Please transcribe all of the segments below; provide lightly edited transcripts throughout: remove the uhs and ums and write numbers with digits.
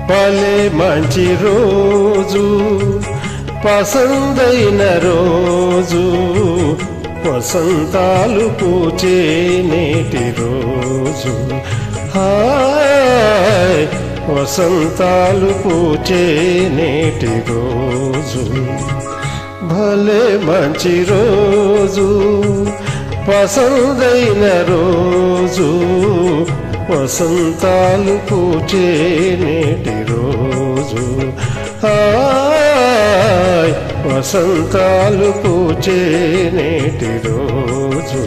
భలే మంచి రోజు, పసందైన రోజు, వసంతాలు పూచే నేటి రోజు. హాయ్ వసంతాలు పూచే నేటి రోజు. భలే మంచి రోజు, పసందైన రోజు, వసంతాలు పూచే నేటి రోజు. హాయ్ వసంతాలు పూచే నేటి రోజు.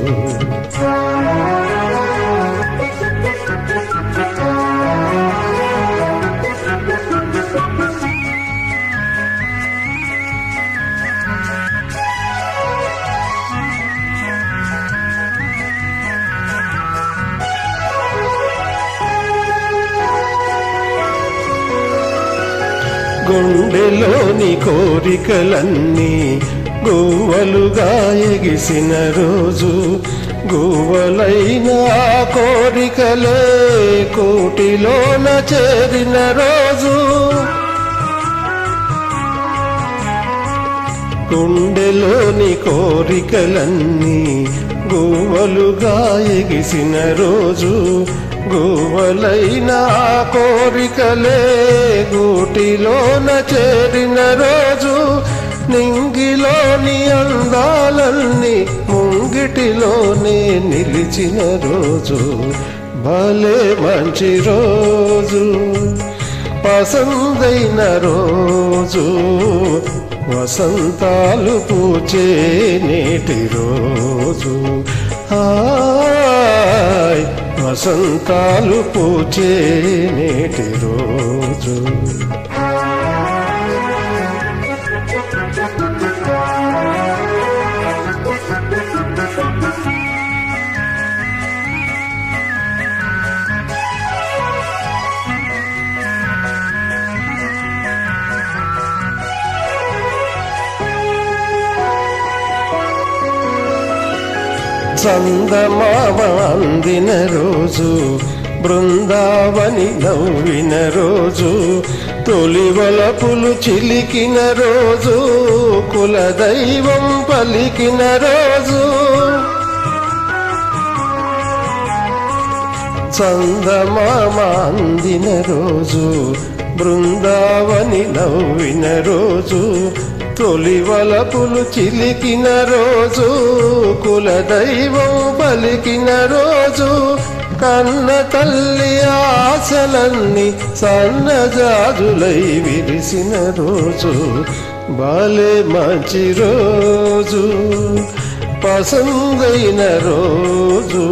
గుండెలోని కోరికలన్నీ గువ్వలుగా ఎగిసిన రోజు, గువ్వలైన కోరికలే కోటిలోన చేరిన రోజు. గుండెలోని కోరికలన్నీ గువ్వలుగా ఎగిసిన రోజు, గువ్వలైన కోరికలే గూటిలోన చేరిన రోజు. నింగిలోని అందాలన్నీ ముంగిటిలోనే నిలిచిన రోజు. భలే మంచి రోజు, పసందైన రోజు, వసంతాలు పూచే నేటి రోజు. హాయ్ వసంతాలు పూచే నేటి రోజు. చందమామ అందిన రోజు, బృందావని నవ్విన రోజు, తొలి వలపులు చిలికిన రోజు, కులదైవం పలికిన రోజు. చందమామ అందిన రోజు, బృందావని నవ్విన రోజు, తొలి వలపులు చిలికిన రోజు, కులదైవం పలికిన రోజు. కన్న తల్లి ఆశలన్నీ సన్నజాజులై విరిసిన రోజు. భలే మంచి రోజు, పసందైన రోజు,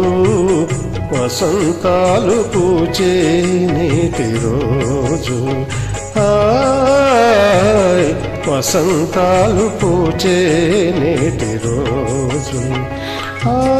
వసంతాలు పూచే నేటి రోజు. హాయ్ వసంతాలు పూచే నేటి రోజు. ఆ